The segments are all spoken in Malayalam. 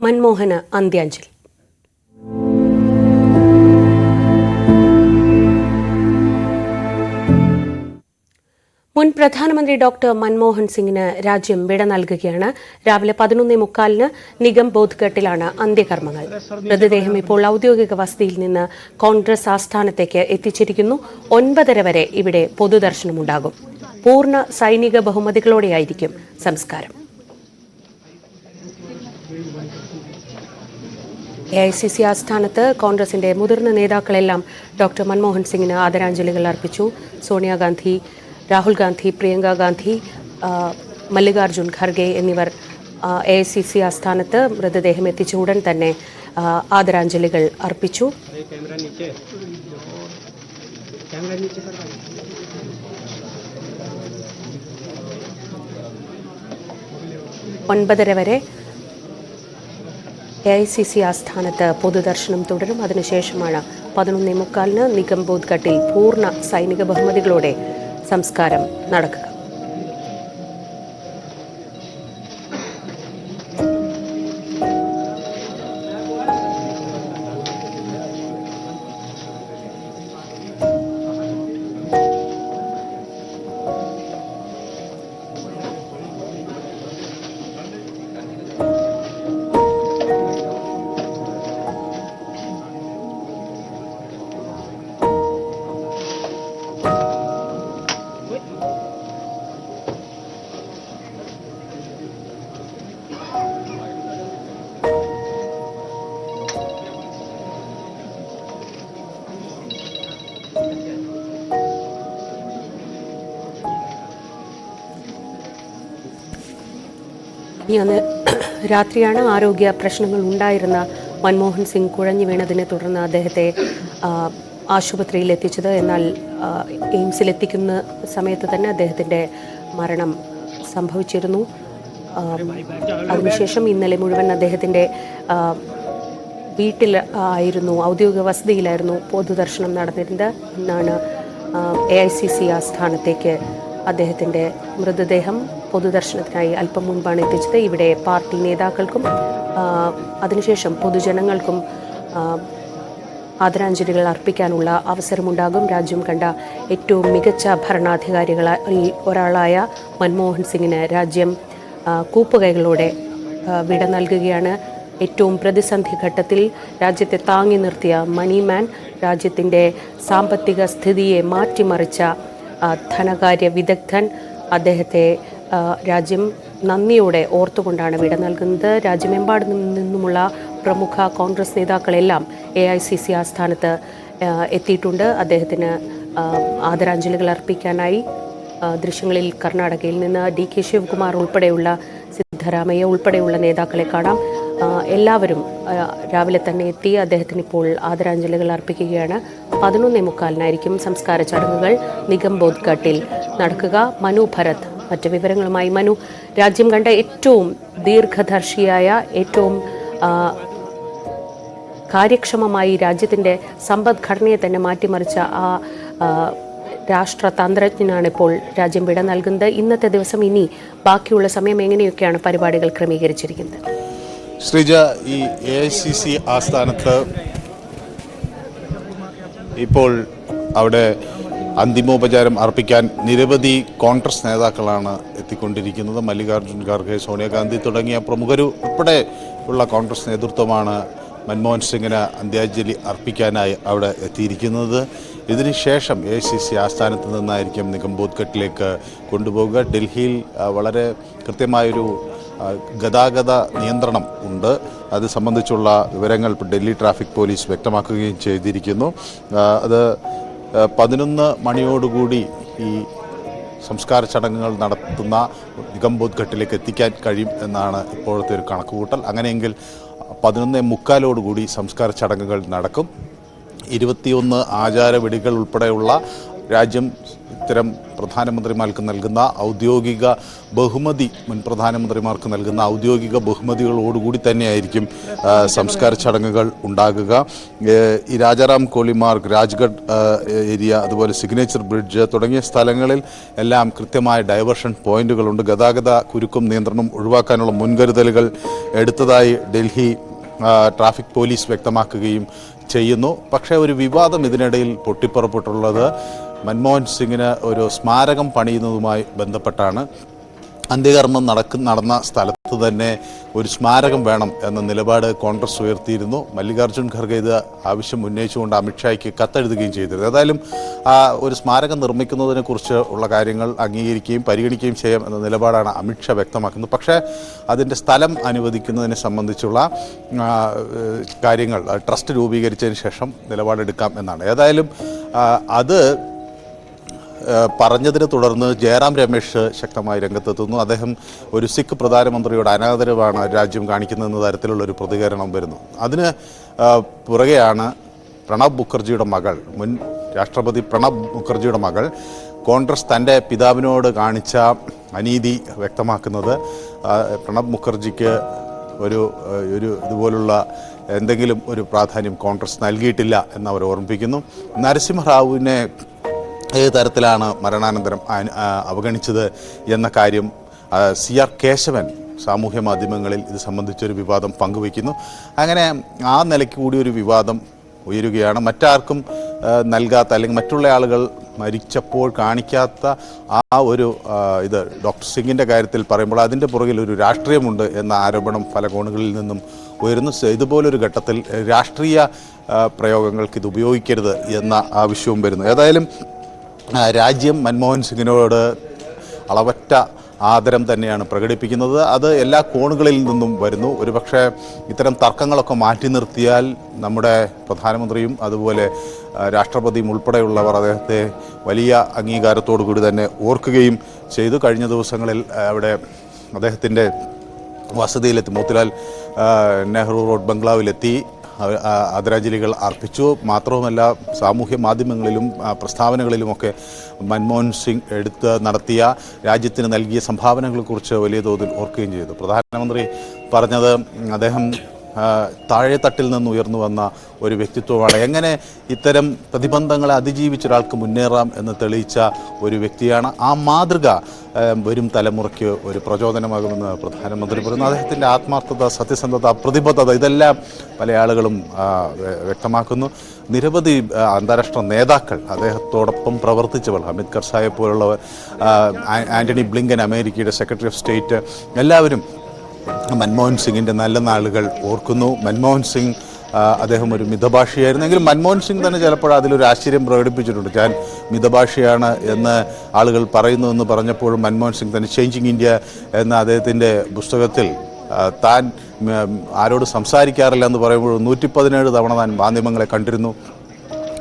മൻമോഹന് അന്ത്യാഞ്ജലി. മുൻ പ്രധാനമന്ത്രി ഡോക്ടർ മൻമോഹൻ സിംഗിന് രാജ്യം വിട നൽകുകയാണ്. രാവിലെ 11:45 നിഗം ബോധ്ഘട്ടിലാണ് അന്ത്യകർമ്മങ്ങൾ. മൃതദേഹം ഇപ്പോൾ ഔദ്യോഗിക വസതിയിൽ നിന്ന് കോൺഗ്രസ് ആസ്ഥാനത്തേക്ക് എത്തിച്ചിരിക്കുന്നു. 9:30 വരെ ഇവിടെ പൊതുദർശനമുണ്ടാകും. പൂർണ്ണ സൈനിക ബഹുമതികളോടെയായിരിക്കും സംസ്കാരം. AICC ആസ്ഥാനത്ത് കോൺഗ്രസിന്റെ മുതിർന്ന നേതാക്കളെല്ലാം ഡോക്ടർ മൻമോഹൻ സിംഗിന് ആദരാഞ്ജലികൾ അർപ്പിച്ചു. സോണിയാഗാന്ധി, രാഹുൽ ഗാന്ധി, പ്രിയങ്ക ഗാന്ധി, മല്ലികാർജുൻ ഖർഗെ എന്നിവർ AICC ആസ്ഥാനത്ത് മൃതദേഹം എത്തിച്ച ഉടൻ തന്നെ ആദരാഞ്ജലികൾ അർപ്പിച്ചു. ഒൻപതര വരെ AICC ആസ്ഥാനത്ത് പൊതുദർശനം തുടരും. അതിനുശേഷമാണ് 11:45 നിഗം ബോധ്ഘട്ടിൽ പൂർണ്ണ സൈനിക ബഹുമതികളോടെ സംസ്കാരം നടക്കുക. അന്ന് രാത്രിയാണ് ആരോഗ്യ പ്രശ്നങ്ങൾ ഉണ്ടായിരുന്ന മൻമോഹൻ സിംഗ് കുഴഞ്ഞു വീണതിനെ തുടർന്ന് അദ്ദേഹത്തെ ആശുപത്രിയിൽ എത്തിച്ചത്. എന്നാൽ എയിംസിലെത്തിക്കുന്ന സമയത്ത് തന്നെ അദ്ദേഹത്തിൻ്റെ മരണം സംഭവിച്ചിരുന്നു. അതിനുശേഷം ഇന്നലെ മുഴുവൻ അദ്ദേഹത്തിൻ്റെ വീട്ടിൽ ആയിരുന്നു, ഔദ്യോഗിക വസതിയിലായിരുന്നു പൊതുദർശനം നടന്നിരുന്നത്. ഇന്നാണ് AICC ആസ്ഥാനത്തേക്ക് അദ്ദേഹത്തിൻ്റെ മൃതദേഹം പൊതുദർശനത്തിനായി അല്പം മുൻപാണ് എത്തിച്ചത്. ഇവിടെ പാർട്ടി നേതാക്കൾക്കും അതിനുശേഷം പൊതുജനങ്ങൾക്കും ആദരാഞ്ജലികൾ അർപ്പിക്കാനുള്ള അവസരമുണ്ടാകും. രാജ്യം കണ്ട ഏറ്റവും മികച്ച ഭരണാധികാരികളിൽ ഒരാളായ മൻമോഹൻ സിംഗിന് രാജ്യം കൂപ്പുകൈകളോടെ വിട നൽകുകയാണ്. ഏറ്റവും പ്രതിസന്ധി ഘട്ടത്തിൽ രാജ്യത്തെ താങ്ങി നിർത്തിയ മണിമാൻ, രാജ്യത്തിൻ്റെ സാമ്പത്തിക സ്ഥിതിയെ മാറ്റിമറിച്ച ധനകാര്യ വിദഗ്ധൻ, അദ്ദേഹത്തെ രാജ്യം നന്ദിയോടെ ഓർത്തുകൊണ്ടാണ് വിട നൽകുന്നത്. രാജ്യമെമ്പാടും നിന്നുമുള്ള പ്രമുഖ കോൺഗ്രസ് നേതാക്കളെല്ലാം AICC ആസ്ഥാനത്ത് എത്തിയിട്ടുണ്ട്. അദ്ദേഹത്തിന് ആദരാഞ്ജലികൾ അർപ്പിക്കാനായി. ദൃശ്യങ്ങളിൽ കർണാടകയിൽ നിന്ന് DK ശിവകുമാർ ഉൾപ്പെടെയുള്ള, സിദ്ധരാമയ്യ ഉൾപ്പെടെയുള്ള നേതാക്കളെ കാണാം. എല്ലാവരും രാവിലെ തന്നെ എത്തി അദ്ദേഹത്തിന് ഇപ്പോൾ ആദരാഞ്ജലികൾ അർപ്പിക്കുകയാണ്. 11:45 സംസ്കാര ചടങ്ങുകൾ നിഗം ബോധ്ഘട്ടിൽ നടക്കുക. മനു ഭരത് മറ്റ് വിവരങ്ങളുമായി. മനു, രാജ്യം കണ്ട ഏറ്റവും ദീർഘദർശിയായ, ഏറ്റവും കാര്യക്ഷമമായി രാജ്യത്തിൻ്റെ സമ്പദ്ഘടനയെ തന്നെ മാറ്റിമറിച്ച ആ രാഷ്ട്രതന്ത്രജ്ഞനാണ് ഇപ്പോൾ രാജ്യം വിട നൽകുന്നത്. ഇന്നത്തെ ദിവസം ഇനി ബാക്കിയുള്ള സമയം എങ്ങനെയൊക്കെയാണ് പരിപാടികൾ ക്രമീകരിച്ചിരിക്കുന്നത്? ശ്രീജ, ഈ AICC ആസ്ഥാനത്ത് ഇപ്പോൾ അവിടെ അന്തിമോപചാരം അർപ്പിക്കാൻ നിരവധി കോൺഗ്രസ് നേതാക്കളാണ് എത്തിക്കൊണ്ടിരിക്കുന്നത്. മല്ലികാർജുൻ ഖർഗെ, സോണിയാഗാന്ധി തുടങ്ങിയ പ്രമുഖർ ഉൾപ്പെടെ ഉള്ള കോൺഗ്രസ് നേതൃത്വമാണ് മൻമോഹൻ സിംഗിന് അന്ത്യാഞ്ജലി അർപ്പിക്കാനായി അവിടെ എത്തിയിരിക്കുന്നത്. ഇതിനുശേഷം AICC ആസ്ഥാനത്ത് നിന്നായിരിക്കും നിഗം ബോധ്ഘട്ടിലേക്ക് കൊണ്ടുപോവുക. ഡൽഹിയിൽ വളരെ കൃത്യമായൊരു ഗതാഗത നിയന്ത്രണം ഉണ്ട്. അത് സംബന്ധിച്ചുള്ള വിവരങ്ങൾ ഡൽഹി ട്രാഫിക് പോലീസ് വ്യക്തമാക്കുകയും ചെയ്തിരിക്കുന്നു. അത് 11 മണിയോടുകൂടി ഈ സംസ്കാര ചടങ്ങുകൾ നടത്തുന്ന നിഗം ബോധ്ഘട്ടിലേക്ക് എത്തിക്കാൻ കഴിയും എന്നാണ് ഇപ്പോഴത്തെ ഒരു കണക്കുകൂട്ടൽ. അങ്ങനെയെങ്കിൽ 11:45 സംസ്കാര ചടങ്ങുകൾ നടക്കും. 21 ആചാരവിധികൾ ഉൾപ്പെടെയുള്ള രാജ്യം ഇത്തരം പ്രധാനമന്ത്രിമാർക്ക് നൽകുന്ന ഔദ്യോഗിക ബഹുമതി, മുൻ പ്രധാനമന്ത്രിമാർക്ക് നൽകുന്ന ഔദ്യോഗിക ബഹുമതികളോടുകൂടി തന്നെയായിരിക്കും സംസ്കാര ചടങ്ങുകൾ ഉണ്ടാകുക. ഈ രാജാറാം കോളിമാർഗ്, രാജ്ഗഡ് ഏരിയ, അതുപോലെ സിഗ്നേച്ചർ ബ്രിഡ്ജ് തുടങ്ങിയ സ്ഥലങ്ങളിൽ എല്ലാം കൃത്യമായ ഡൈവേർഷൻ പോയിന്റുകളുണ്ട്. ഗതാഗത കുരുക്കും നിയന്ത്രണം ഒഴിവാക്കാനുള്ള മുൻകരുതലുകൾ എടുത്തതായി ഡൽഹി ട്രാഫിക് പോലീസ് വ്യക്തമാക്കുകയും ചെയ്യുന്നു. പക്ഷേ ഒരു വിവാദം ഇതിനിടയിൽ പൊട്ടിപ്പുറപ്പെട്ടുള്ളത് മൻമോഹൻ സിംഗിന് ഒരു സ്മാരകം പണിയുന്നതുമായി ബന്ധപ്പെട്ടാണ്. അന്ത്യകർമ്മം നടന്ന സ്ഥലത്ത് തന്നെ ഒരു സ്മാരകം വേണം എന്ന നിലപാട് കോൺഗ്രസ് ഉയർത്തിയിരുന്നു. മല്ലികാർജ്ജുൻ ഖർഗെ ഇത് ആവശ്യം ഉന്നയിച്ചുകൊണ്ട് അമിത്ഷായ്ക്ക് കത്തെഴുതുകയും ചെയ്തിരുന്നു. ഏതായാലും ഒരു സ്മാരകം നിർമ്മിക്കുന്നതിനെ കുറിച്ച് ഉള്ള കാര്യങ്ങൾ അംഗീകരിക്കുകയും പരിഗണിക്കുകയും ചെയ്യാം എന്ന നിലപാടാണ് അമിത്ഷാ വ്യക്തമാക്കുന്നത്. പക്ഷേ അതിൻ്റെ സ്ഥലം അനുവദിക്കുന്നതിനെ സംബന്ധിച്ചുള്ള കാര്യങ്ങൾ ട്രസ്റ്റ് രൂപീകരിച്ചതിന് ശേഷം നിലപാടെടുക്കാം എന്നാണ്. ഏതായാലും അത് പറഞ്ഞതിനെ തുടർന്ന് ജയറാം രമേശ് ശക്തമായി രംഗത്തെത്തുന്നു. അദ്ദേഹം ഒരു സിഖ് പ്രധാനമന്ത്രിയോട് അനാദരവാണ് രാജ്യം കാണിക്കുന്നതെന്ന തരത്തിലുള്ളൊരു പ്രതികരണം വരുന്നു. അതിന് പുറകെയാണ് പ്രണബ് മുഖർജിയുടെ മകൾ, മുൻ രാഷ്ട്രപതി പ്രണബ് മുഖർജിയുടെ മകൾ കോൺഗ്രസ് തൻ്റെ പിതാവിനോട് കാണിച്ച അനീതി വ്യക്തമാക്കുന്നത്. പ്രണബ് മുഖർജിക്ക് ഒരു ഇതുപോലുള്ള എന്തെങ്കിലും ഒരു പ്രാധാന്യം കോൺഗ്രസ് നൽകിയിട്ടില്ല എന്നവർ ഓർമ്മിപ്പിക്കുന്നു. നരസിംഹറാവുവിനെ ഏത് തരത്തിലാണ് മരണാനന്തരം അവഗണിച്ചത് എന്ന കാര്യം CR കേശവൻ സാമൂഹ്യ മാധ്യമങ്ങളിൽ ഇത് സംബന്ധിച്ചൊരു വിവാദം പങ്കുവയ്ക്കുന്നു. അങ്ങനെ ആ നിലയ്ക്ക് കൂടി ഒരു വിവാദം ഉയരുകയാണ്. മറ്റാർക്കും നൽകാത്ത, അല്ലെങ്കിൽ മറ്റുള്ള ആളുകൾ മരിച്ചപ്പോൾ കാണിക്കാത്ത ആ ഒരു ഇത് ഡോക്ടർ സിംഗിൻ്റെ കാര്യത്തിൽ പറയുമ്പോൾ അതിൻ്റെ പുറകിൽ ഒരു രാഷ്ട്രീയമുണ്ട് എന്ന ആരോപണം പല കോണുകളിൽ നിന്നും ഉയരുന്നു. ഇതുപോലൊരു ഘട്ടത്തിൽ രാഷ്ട്രീയ പ്രയോഗങ്ങൾക്ക് ഇത് ഉപയോഗിക്കരുത് എന്ന ആവശ്യവും വരുന്നു. ഏതായാലും രാജ്യം മൻമോഹൻ സിംഗിനോട് അളവറ്റ ആദരം തന്നെയാണ് പ്രകടിപ്പിക്കുന്നത്. അത് എല്ലാ കോണുകളിൽ നിന്നും വരുന്നു. ഒരുപക്ഷെ ഇത്തരം തർക്കങ്ങളൊക്കെ മാറ്റി നിർത്തിയാൽ നമ്മുടെ പ്രധാനമന്ത്രിയും അതുപോലെ രാഷ്ട്രപതിയും ഉൾപ്പെടെയുള്ളവർ അദ്ദേഹത്തെ വലിയ അംഗീകാരത്തോടു കൂടി തന്നെ ഓർക്കുകയും ചെയ്തു. കഴിഞ്ഞ ദിവസങ്ങളിൽ അവിടെ അദ്ദേഹത്തിൻ്റെ വസതിയിലെത്തി, മോത്തിലാൽ നെഹ്റു റോഡ് ബംഗ്ലാവിലെത്തി ആദരാഞ്ജലികൾ അർപ്പിച്ചു. മാത്രവുമല്ല, സാമൂഹ്യ മാധ്യമങ്ങളിലും പ്രസ്താവനകളിലുമൊക്കെ മൻമോഹൻ സിംഗ് നടത്തിയ രാജ്യത്തിന് നൽകിയ സംഭാവനകളെക്കുറിച്ച് വലിയ തോതിൽ ഓർക്കുകയും ചെയ്തു. പ്രധാനമന്ത്രി പറഞ്ഞത് അദ്ദേഹം താഴെത്തട്ടിൽ നിന്ന് ഉയർന്നു വന്ന ഒരു വ്യക്തിത്വമാണ്. എങ്ങനെ ഇത്തരം പ്രതിബന്ധങ്ങളെ അതിജീവിച്ച ഒരാൾക്ക് മുന്നേറാം എന്ന് തെളിയിച്ച ഒരു വ്യക്തിയാണ്. ആ മാതൃക വരും തലമുറയ്ക്ക് ഒരു പ്രചോദനമാകുമെന്ന് പ്രധാനമന്ത്രി പറയുന്നു. അദ്ദേഹത്തിൻ്റെ ആത്മാർത്ഥത, സത്യസന്ധത, പ്രതിബദ്ധത ഇതെല്ലാം പല ആളുകളും വ്യക്തമാക്കുന്നു. നിരവധി അന്താരാഷ്ട്ര നേതാക്കൾ അദ്ദേഹത്തോടൊപ്പം പ്രവർത്തിച്ചവർ, ഹമീദ് കർസായെ പോലുള്ളവർ, ആൻ്റണി ബ്ലിങ്കൻ അമേരിക്കയുടെ സെക്രട്ടറി ഓഫ് സ്റ്റേറ്റ്, എല്ലാവരും മൻമോഹൻ സിംഗിൻ്റെ നല്ല നാളുകൾ ഓർക്കുന്നു. മൻമോഹൻ സിംഗ് അദ്ദേഹം ഒരു മിതഭാഷിയായിരുന്നെങ്കിലും മൻമോഹൻ സിംഗ് തന്നെ ചിലപ്പോൾ അതിലൊരു ആശ്ചര്യം പ്രകടിപ്പിച്ചിട്ടുണ്ട്. ഞാൻ മിതഭാഷിയാണ് എന്ന് ആളുകൾ പറയുന്നുവെന്ന് പറഞ്ഞപ്പോഴും മൻമോഹൻ സിംഗ് തന്നെ ചേഞ്ചിങ് ഇന്ത്യ എന്ന അദ്ദേഹത്തിൻ്റെ പുസ്തകത്തിൽ താൻ ആരോട് സംസാരിക്കാറില്ല എന്ന് പറയുമ്പോൾ 117 തവണ താൻ മാധ്യമങ്ങളെ കണ്ടിരുന്നു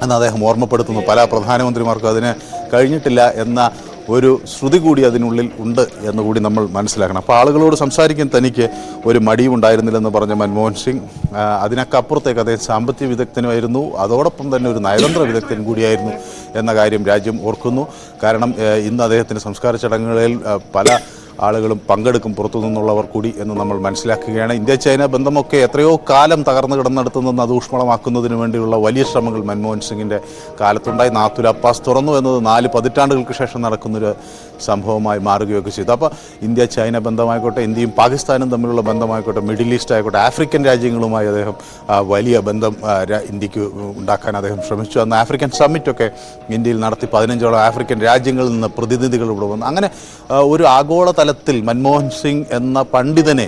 എന്ന് അദ്ദേഹം ഓർമ്മപ്പെടുത്തുന്നു. പല പ്രധാനമന്ത്രിമാർക്കും അതിന് കഴിഞ്ഞിട്ടില്ല എന്ന ഒരു ശ്രുതി കൂടി അതിനുള്ളിൽ ഉണ്ട് എന്നുകൂടി നമ്മൾ മനസ്സിലാക്കണം. അപ്പോൾ ആളുകളോട് സംസാരിക്കാൻ തനിക്ക് ഒരു മടിയും ഉണ്ടായിരുന്നില്ലെന്ന് പറഞ്ഞ മൻമോഹൻ സിംഗ് അതിനൊക്കെ അപ്പുറത്തേക്ക് അദ്ദേഹം സാമ്പത്തിക വിദഗ്ധനുമായിരുന്നു, അതോടൊപ്പം തന്നെ ഒരു നയതന്ത്ര വിദഗ്ധൻ കൂടിയായിരുന്നു എന്ന കാര്യം രാജ്യം ഓർക്കുന്നു. കാരണം ഇന്ന് അദ്ദേഹത്തിൻ്റെ സംസ്കാര ചടങ്ങുകളിൽ പല ആളുകളും പങ്കെടുക്കും, പുറത്തു നിന്നുള്ളവർ കൂടി എന്ന് നമ്മൾ മനസ്സിലാക്കുകയാണ്. ഇന്ത്യ ചൈന ബന്ധമൊക്കെ എത്രയോ കാലം തകർന്നു കിടന്നിടത്തു നിന്ന് അത് ഊഷ്മളമാക്കുന്നതിന് വേണ്ടിയുള്ള വലിയ ശ്രമങ്ങൾ മൻമോഹൻ സിംഗിൻ്റെ കാലത്തുണ്ടായി. നാത്തുൽ അബ്ബാസ് തുറന്നു എന്നത് 4 പതിറ്റാണ്ടുകൾക്ക് ശേഷം നടക്കുന്നൊരു സംഭവമായി മാറുകയൊക്കെ ചെയ്തു. അപ്പോൾ ഇന്ത്യ ചൈന ബന്ധമായിക്കോട്ടെ, ഇന്ത്യയും പാകിസ്ഥാനും തമ്മിലുള്ള ബന്ധമായിക്കോട്ടെ, മിഡിൽ ഈസ്റ്റ് ആയിക്കോട്ടെ, ആഫ്രിക്കൻ രാജ്യങ്ങളുമായി അദ്ദേഹം വലിയ ബന്ധം ഇന്ത്യക്ക് ഉണ്ടാക്കാൻ അദ്ദേഹം ശ്രമിച്ചു. അന്ന് ആഫ്രിക്കൻ സമ്മിറ്റൊക്കെ ഇന്ത്യയിൽ നടത്തി 15ഓളം ആഫ്രിക്കൻ രാജ്യങ്ങളിൽ നിന്ന് പ്രതിനിധികൾ ഇവിടെ വന്നു. അങ്ങനെ ഒരു ആഗോള തലത്തിൽ മൻമോഹൻ സിംഗ് എന്ന പണ്ഡിതനെ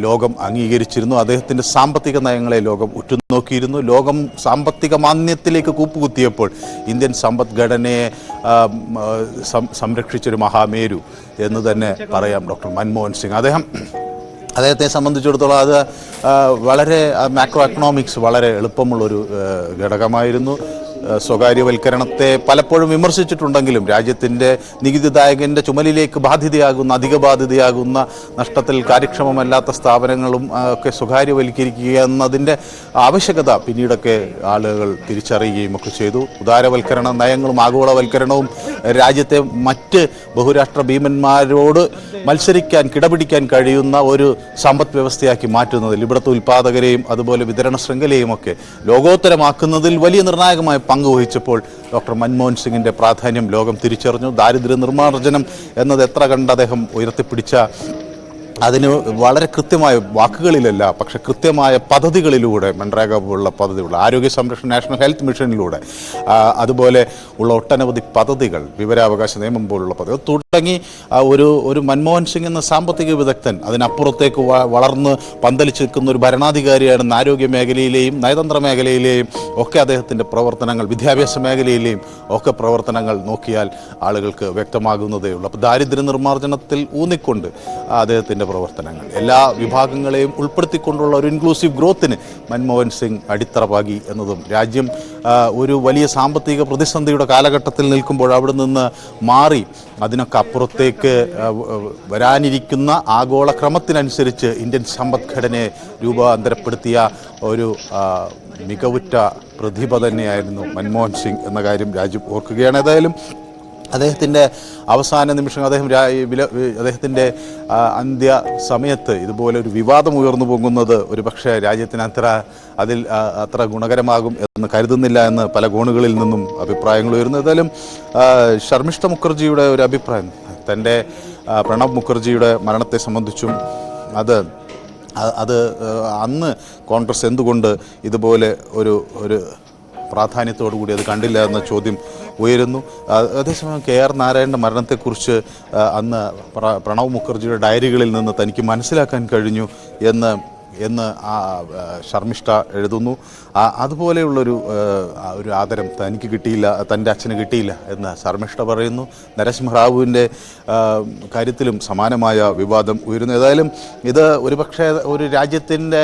ലോകം അംഗീകരിച്ചിരുന്നു. അദ്ദേഹത്തിൻ്റെ സാമ്പത്തിക നയങ്ങളെ ലോകം ഉറ്റുനോക്കിയിരുന്നു. ലോകം സാമ്പത്തിക മാന്ദ്യത്തിലേക്ക് കൂപ്പുകുത്തിയപ്പോൾ ഇന്ത്യൻ സമ്പദ്ഘടനയെ സംരക്ഷിച്ചൊരു മഹാമേരു എന്ന് തന്നെ പറയാം ഡോക്ടർ മൻമോഹൻ സിംഗ്. അദ്ദേഹത്തെ സംബന്ധിച്ചിടത്തോളം അത് വളരെ മാക്രോ എക്കണോമിക്സ് വളരെ എളുപ്പമുള്ളൊരു ഘടകമായിരുന്നു. സ്വകാര്യവൽക്കരണത്തെ പലപ്പോഴും വിമർശിച്ചിട്ടുണ്ടെങ്കിലും രാജ്യത്തിൻ്റെ നികുതിദായകൻ്റെ ചുമലിലേക്ക് ബാധ്യതയാകുന്ന അധിക ബാധ്യതയാകുന്ന നഷ്ടത്തിൽ കാര്യക്ഷമമല്ലാത്ത സ്ഥാപനങ്ങളും ഒക്കെ സ്വകാര്യവൽക്കരിക്കുക എന്നതിൻ്റെ ആവശ്യകത പിന്നീടൊക്കെ ആളുകൾ തിരിച്ചറിയുകയും ഒക്കെ ചെയ്തു. ഉദാരവൽക്കരണ നയങ്ങളും ആഗോളവൽക്കരണവും രാജ്യത്തെ മറ്റ് ബഹുരാഷ്ട്ര ഭീമന്മാരോട് മത്സരിക്കാൻ കിടപിടിക്കാൻ കഴിയുന്ന ഒരു സമ്പദ് വ്യവസ്ഥയാക്കി മാറ്റുന്നതിൽ ഇവിടുത്തെ ഉൽപ്പാദകരെയും അതുപോലെ വിതരണ ശൃംഖലയും ഒക്കെ ലോകോത്തരമാക്കുന്നതിൽ വലിയ നിർണായകമായ പങ്ക് വഹിച്ചപ്പോൾ ഡോക്ടർ മൻമോഹൻ സിംഗിൻ്റെ പ്രാധാന്യം ലോകം തിരിച്ചറിഞ്ഞു. ദാരിദ്ര്യ നിർമ്മാർജ്ജനം എന്നത് എത്ര കണ്ട് അദ്ദേഹം ഉയർത്തിപ്പിടിച്ച അതിന് വളരെ കൃത്യമായ വാക്കുകളിലല്ല, പക്ഷെ കൃത്യമായ പദ്ധതികളിലൂടെ മൻറേഗ പോലുള്ള പദ്ധതികൾ, ആരോഗ്യ സംരക്ഷണ നാഷണൽ ഹെൽത്ത് മിഷനിലൂടെ അതുപോലെ ഉള്ള ഒട്ടനവധി പദ്ധതികൾ, വിവരാവകാശ നിയമം പോലുള്ള പദ്ധതികൾ തുടങ്ങി ഒരു മൻമോഹൻ സിംഗ് എന്ന സാമ്പത്തിക വിദഗ്ധൻ അതിനപ്പുറത്തേക്ക് വളർന്ന് പന്തലിച്ച് നിൽക്കുന്ന ഒരു ഭരണാധികാരിയാണെന്ന് ആരോഗ്യ മേഖലയിലെയും നയതന്ത്ര മേഖലയിലെയും ഒക്കെ അദ്ദേഹത്തിൻ്റെ പ്രവർത്തനങ്ങൾ, വിദ്യാഭ്യാസ മേഖലയിലെയും ഒക്കെ പ്രവർത്തനങ്ങൾ നോക്കിയാൽ ആളുകൾക്ക് വ്യക്തമാകുന്നതേ ഉള്ളൂ. അപ്പോൾ ദാരിദ്ര്യ നിർമ്മാർജ്ജനത്തിൽ ഊന്നിക്കൊണ്ട് അദ്ദേഹത്തിൻ്റെ പ്രവർത്തനങ്ങൾ എല്ലാ വിഭാഗങ്ങളെയും ഉൾപ്പെടുത്തിക്കൊണ്ടുള്ള ഒരു ഇൻക്ലൂസീവ് ഗ്രോത്തിന് മൻമോഹൻ സിംഗ് അടിത്തറ പാകി എന്നതും രാജ്യം ഒരു വലിയ സാമ്പത്തിക പ്രതിസന്ധിയുടെ കാലഘട്ടത്തിൽ നിൽക്കുമ്പോൾ അവിടെ നിന്ന് മാറി അതിനൊക്കെ അപ്പുറത്തേക്ക് വരാനിരിക്കുന്ന ആഗോള ക്രമത്തിനനുസരിച്ച് ഇന്ത്യൻ സമ്പദ്ഘടനയെ രൂപാന്തരപ്പെടുത്തിയ ഒരു മികവുറ്റ പ്രതിഭ തന്നെയായിരുന്നു മൻമോഹൻ സിംഗ് എന്ന കാര്യം രാജ്യം ഓർക്കുകയാണ്. ഏതായാലും അദ്ദേഹത്തിൻ്റെ അവസാന നിമിഷം അദ്ദേഹത്തിൻ്റെ അന്ത്യ സമയത്ത് ഇതുപോലെ ഒരു വിവാദം ഉയർന്നു പോകുന്നത് ഒരു പക്ഷേ രാജ്യത്തിന് അത്ര ഗുണകരമാകും എന്ന് കരുതുന്നില്ല എന്ന് പല കോണുകളിൽ നിന്നും അഭിപ്രായങ്ങൾ ഉയർന്നു. ഏതായാലും ശർമിഷ്ഠ മുഖർജിയുടെ ഒരു അഭിപ്രായം തൻ്റെ പ്രണബ് മുഖർജിയുടെ മരണത്തെ സംബന്ധിച്ചും അത് അന്ന് കോൺഗ്രസ് എന്തുകൊണ്ട് ഇതുപോലെ ഒരു പ്രാധാന്യത്തോടു കൂടി അത് കണ്ടില്ല എന്ന ചോദ്യം ഉയരുന്നു. അതേസമയം KR നാരായണൻ്റെ മരണത്തെക്കുറിച്ച് അന്ന് പ്രണബ് മുഖർജിയുടെ ഡയറികളിൽ നിന്ന് തനിക്ക് മനസ്സിലാക്കാൻ കഴിഞ്ഞു എന്ന് ശർമിഷ്ഠ എഴുതുന്നു. അതുപോലെയുള്ളൊരു ആദരം തനിക്ക് കിട്ടിയില്ല, തൻ്റെ അച്ഛന് കിട്ടിയില്ല എന്ന് ശർമിഷ്ഠ പറയുന്നു. നരസിംഹറാവുവിൻ്റെ കാര്യത്തിലും സമാനമായ വിവാദം ഉയരുന്നു. ഏതായാലും ഇത് ഒരുപക്ഷെ ഒരു രാജ്യത്തിൻ്റെ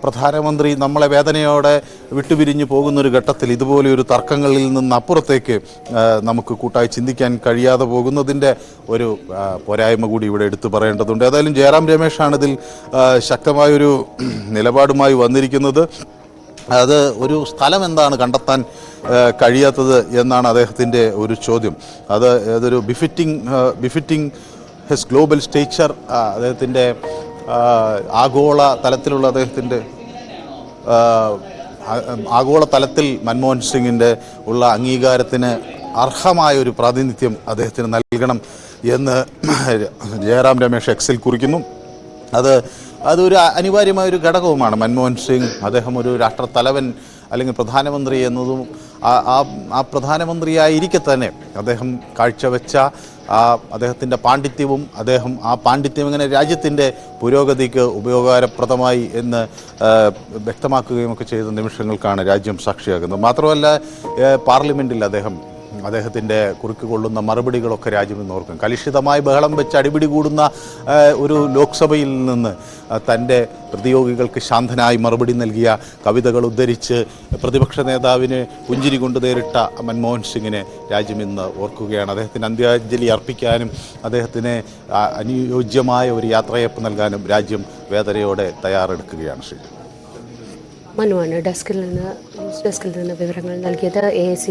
പ്രധാനമന്ത്രി നമ്മളെ വേദനയോടെ വിട്ടുപിരിഞ്ഞു പോകുന്നൊരു ഘട്ടത്തിൽ ഇതുപോലെയൊരു തർക്കങ്ങളിൽ നിന്ന് അപ്പുറത്തേക്ക് നമുക്ക് കൂട്ടായി ചിന്തിക്കാൻ കഴിയാതെ പോകുന്നതിൻ്റെ ഒരു പോരായ്മ കൂടി ഇവിടെ എടുത്തു പറയേണ്ടതുണ്ട്. ഏതായാലും ജയറാം രമേശാണ് ഇതിൽ ശക്തമായൊരു നിലപാടുമായി വന്നിരിക്കുന്നത്. അത് ഒരു സ്ഥലം എന്താണ് കണ്ടെത്താൻ കഴിയാത്തത് എന്നാണ് അദ്ദേഹത്തിൻ്റെ ഒരു ചോദ്യം. അതൊരു ബിഫിറ്റിംഗ് ഹിസ് ഗ്ലോബൽ സ്റ്റേച്ചർ, അദ്ദേഹത്തിൻ്റെ ആഗോള തലത്തിലുള്ള ആഗോള തലത്തിൽ മൻമോഹൻ സിംഗിൻ്റെ ഉള്ള അംഗീകാരത്തിന് അർഹമായൊരു പ്രാതിനിധ്യം അദ്ദേഹത്തിന് നൽകണം എന്ന് ജയറാം രമേശ് എക്സിൽ കുറിക്കുന്നു. അതൊരു അനിവാര്യമായൊരു ഘടകവുമാണ്. മൻമോഹൻ സിംഗ് അദ്ദേഹം ഒരു രാഷ്ട്രത്തലവൻ അല്ലെങ്കിൽ പ്രധാനമന്ത്രി എന്നതും ആ പ്രധാനമന്ത്രിയായിരിക്കെ തന്നെ അദ്ദേഹം കാഴ്ചവെച്ച അദ്ദേഹത്തിൻ്റെ പാണ്ഡിത്യവും ആ പാണ്ഡിത്യം ഇങ്ങനെ രാജ്യത്തിൻ്റെ പുരോഗതിക്ക് ഉപയോഗപ്രദമായി എന്ന് വ്യക്തമാക്കുകയും ഒക്കെ ചെയ്ത നിമിഷങ്ങൾക്കാണ് രാജ്യം സാക്ഷിയാകുന്നത്. മാത്രമല്ല പാർലമെൻറ്റിൽ അദ്ദേഹത്തിൻ്റെ കുറിക്ക് കൊള്ളുന്ന മറുപടികളൊക്കെ രാജ്യം ഇന്ന് ഓർക്കും. കലുഷിതമായി ബഹളം വെച്ച് അടിപിടി കൂടുന്ന ഒരു ലോക്സഭയിൽ നിന്ന് തൻ്റെ പ്രതിയോഗികൾക്ക് ശാന്തനായി മറുപടി നൽകിയ കവിതകൾ ഉദ്ധരിച്ച് പ്രതിപക്ഷ നേതാവിന് പുഞ്ചിരി കൊണ്ട് നേരിട്ട മൻമോഹൻ സിംഗിനെ രാജ്യം ഇന്ന് ഓർക്കുകയാണ്. അദ്ദേഹത്തിന് അന്ത്യാഞ്ജലി അർപ്പിക്കാനും അദ്ദേഹത്തിന് അനുയോജ്യമായ ഒരു യാത്രയപ്പ് നൽകാനും രാജ്യം വേദനയോടെ തയ്യാറെടുക്കുകയാണ്. ശ്രീ മനുവാണ് ന്യൂസ് ഡെസ്കിൽ നിന്ന് വിവരങ്ങൾ നൽകിയത്. AIC